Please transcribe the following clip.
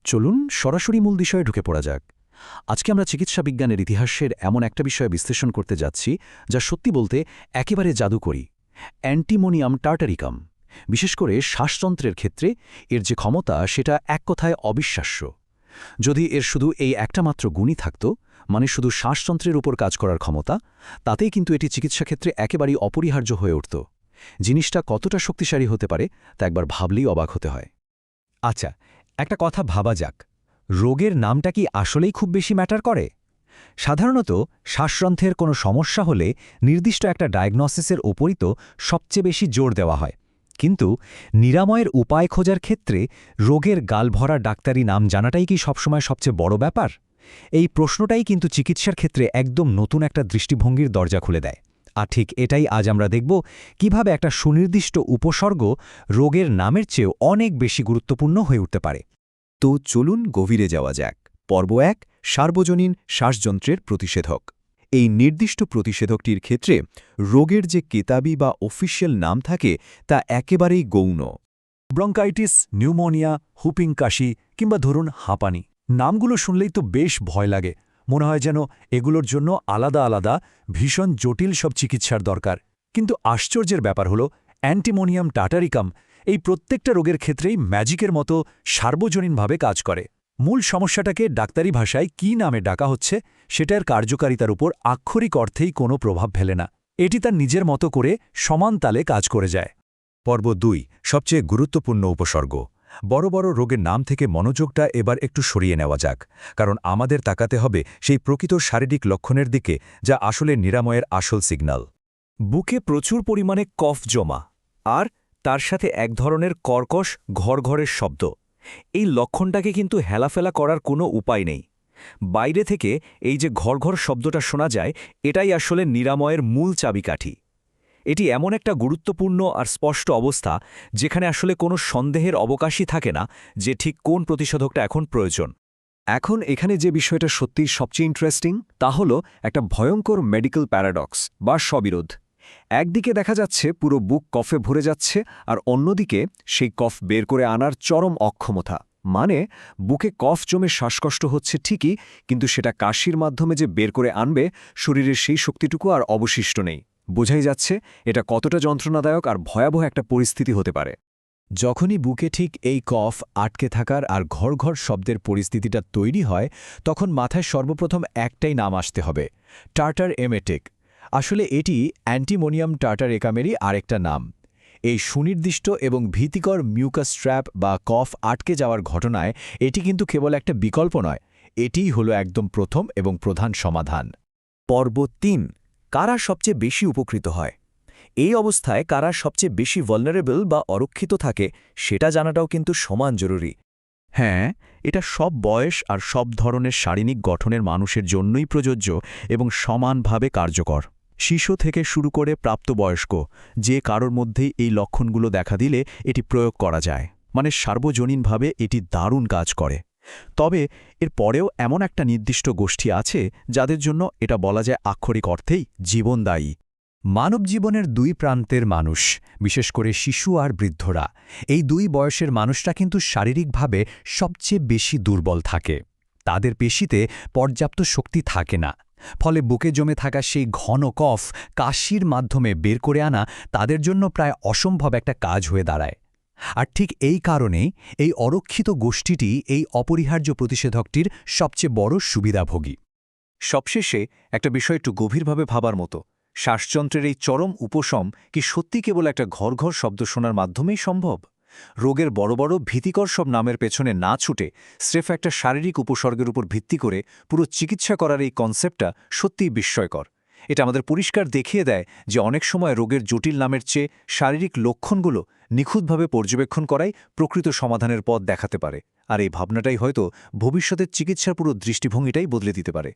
চলুন সরাসরি মূল বিষয়ে ঢুকে পড়া যাক। আজকে আমরা চিকিৎসা বিজ্ঞানের ইতিহাসের এমন একটা বিষয়ে বিশ্লেষণ করতে যাচ্ছি যা সত্যি বলতে একেবারে জাদুকরী, অ্যান্টিমোনিয়াম টার্টারিকাম। বিশেষ করে শ্বাসযন্ত্রের ক্ষেত্রে এর যে ক্ষমতা সেটা এক কথায় অবিশ্বাস্য। যদি এর শুধু এই একটা মাত্র গুণই থাকত, মানে শুধু শ্বাসযন্ত্রের উপর কাজ করার ক্ষমতা, তাতেই কিন্তু এটি চিকিৎসা ক্ষেত্রে একেবারেই অপরিহার্য হয়ে উঠত। জিনিসটা কতটা শক্তিশালী হতে পারে তা একবার ভাবলেই অবাক হতে হয়। আচ্ছা, একটা কথা ভাবা যাক, রোগের নামটা কি আসলেই খুব বেশি ম্যাটার করে? সাধারণত শ্বাসযন্ত্রের কোনো সমস্যা হলে নির্দিষ্ট একটা ডায়াগনোসিসের ওপরই তো সবচেয়ে বেশি জোর দেওয়া হয়। কিন্তু নিরাময়ের উপায় খোঁজার ক্ষেত্রে রোগের গালভরা ডাক্তারি নাম জানাটাই কি সবসময় সবচেয়ে বড় ব্যাপার? এই প্রশ্নটাই কিন্তু চিকিৎসার ক্ষেত্রে একদম নতুন একটা দৃষ্টিভঙ্গির দরজা খুলে দেয়। আর ঠিক এটাই আজ আমরা দেখব, কিভাবে একটা সুনির্দিষ্ট উপসর্গ রোগের নামের চেয়েও অনেক বেশি গুরুত্বপূর্ণ হয়ে উঠতে পারে। তো চলুন গভীরে যাওয়া যাক। পর্ব ১, সার্বজনীন শ্বাসযন্ত্রের প্রতিষেধক। এই নির্দিষ্ট প্রতিষেধকটির ক্ষেত্রে রোগের যে কেতাবি বা অফিসিয়াল নাম থাকে তা একেবারেই গৌণ। ব্রঙ্কাইটিস, নিউমোনিয়া, হুপিং কাশি কিংবা ধরুন হাঁপানি, নামগুলো শুনলেই তো বেশ ভয় লাগে। মনে হয় যেন এগুলোর জন্য আলাদা আলাদা ভীষণ জটিল সব চিকিৎসার দরকার। কিন্তু আশ্চর্যের ব্যাপার হলো, অ্যান্টিমোনিয়াম টার্টারিকাম এই প্রত্যেকটা রোগের ক্ষেত্রেই ম্যাজিকের মতো সার্বজনীনভাবে কাজ করে। মূল সমস্যাটাকে ডাক্তারি ভাষায় কী নামে ডাকা হচ্ছে সেটার কার্যকারিতার উপর আক্ষরিক অর্থেই কোনো প্রভাব ফেলে না। এটি তার নিজের মতো করে সমান তালে কাজ করে যায়। পর্ব ২, সবচেয়ে গুরুত্বপূর্ণ উপসর্গ। বড় বড় রোগের নাম থেকে মনোযোগটা এবার একটু সরিয়ে নেওয়া যাক, কারণ আমাদের তাকাতে হবে সেই প্রকৃত শারীরিক লক্ষণের দিকে যা আসলে নিরাময়ের আসল সিগন্যাল। বুকে প্রচুর পরিমাণে কফ জমা, আর তার সাথে এক ধরনের কর্কশ ঘরঘরের শব্দ। এই লক্ষণটাকে কিন্তু হেলাফেলা করার কোনো উপায় নেই। বাইরে থেকে এই যে ঘরঘর শব্দটা শোনা যায়, এটাই আসলে নিরাময়ের মূল চাবিকাঠি। এটি এমন একটা গুরুত্বপূর্ণ আর স্পষ্ট অবস্থা যেখানে আসলে কোনো সন্দেহের অবকাশই থাকে না যে ঠিক কোন প্রতিষেধকটা এখন প্রয়োজন। এখন এখানে যে বিষয়টা সত্যিই সবচেয়ে ইন্টারেস্টিং তা হল একটা ভয়ঙ্কর মেডিকেল প্যারাডক্স বা স্ববিরোধ। একদিকে দেখা যাচ্ছে পুরো বুক কফে ভরে যাচ্ছে, আর অন্যদিকে সেই কফ বের করে আনার চরম অক্ষমতা। মানে বুকে কফ জমে শ্বাসকষ্ট হচ্ছে ঠিকই, কিন্তু সেটা কাশির মাধ্যমে যে বের করে আনবে, শরীরের সেই শক্তিটুকু আর অবশিষ্ট নেই। বোঝাই যাচ্ছে এটা কতটা যন্ত্রণাদায়ক আর ভয়াবহ একটা পরিস্থিতি হতে পারে। যখনই বুকে ঠিক এই কফ আটকে থাকার আর ঘর ঘর শব্দের পরিস্থিতিটা তৈরি হয়, তখন মাথায় সর্বপ্রথম একটাই নাম আসতে হবে, টার্টার এমেটিক। আসলে এটি অ্যান্টিমোনিয়াম টার্টারেকামেরই আরেকটা নাম। এই সুনির্দিষ্ট এবং ভীতিকর মিউকাস ট্র্যাপ বা কফ আটকে যাওয়ার ঘটনায় এটি কিন্তু কেবল একটা বিকল্প নয়, এটিই হলো একদম প্রথম এবং প্রধান সমাধান। পর্ব ৩, কারা সবচেয়ে বেশি উপকৃত হয়। এই অবস্থায় কারা সবচেয়ে বেশি ভালনারেবল বা অরক্ষিত থাকে সেটা জানাটাও কিন্তু সমান জরুরি। হ্যাঁ, এটা সব বয়স আর সব ধরনের শারীরিক গঠনের মানুষের জন্যই প্রযোজ্য এবং সমানভাবে কার্যকর। শিশু থেকে শুরু করে প্রাপ্তবয়স্ক যে কারোর মধ্যেই এই লক্ষণগুলো দেখা দিলে এটি প্রয়োগ করা যায়। মানে সার্বজনীনভাবে এটি দারুণ কাজ করে। তবে এর পরেও এমন একটা নির্দিষ্ট গোষ্ঠী আছে যাদের জন্য এটা বলা যায় আক্ষরিক অর্থেই জীবনদায়ী। মানব জীবনের দুই প্রান্তের মানুষ, বিশেষ করে শিশু আর বৃদ্ধরা, এই দুই বয়সের মানুষরা কিন্তু শারীরিকভাবে সবচেয়ে বেশি দুর্বল থাকে। তাদের পেশিতে পর্যাপ্ত শক্তি থাকে না, ফলে বুকে জমে থাকা সেই ঘন কফ কাশির মাধ্যমে বের করে আনা তাদের জন্য প্রায় অসম্ভব একটা কাজ হয়ে দাঁড়ায়। আর ঠিক এই কারণেই এই অরক্ষিত গোষ্ঠীটি এই অপরিহার্য প্রতিষেধকটির সবচেয়ে বড় সুবিধাভোগী। সবশেষে একটা বিষয় একটু গভীরভাবে ভাবার মতো, শ্বাসযন্ত্রের এই চরম উপশম কি সত্যি কেবল একটা ঘর ঘর শব্দ শোনার মাধ্যমেই সম্ভব? রোগের বড় বড় ভীতিকর সব নামের পেছনে না ছুটে স্রেফ একটা শারীরিক উপসর্গের উপর ভিত্তি করে পুরো চিকিৎসা করার এই কনসেপ্টটা সত্যিই বিস্ময়কর। এটা আমাদের পরিষ্কার দেখিয়ে দেয় যে অনেক সময় রোগের জটিল নামের চেয়ে শারীরিক লক্ষণগুলো নিখুঁতভাবে পর্যবেক্ষণ করাই প্রকৃত সমাধানের পথ দেখাতে পারে। আর এই ভাবনাটাই হয়তো ভবিষ্যতের চিকিৎসার পুরো দৃষ্টিভঙ্গিটাই বদলে দিতে পারে।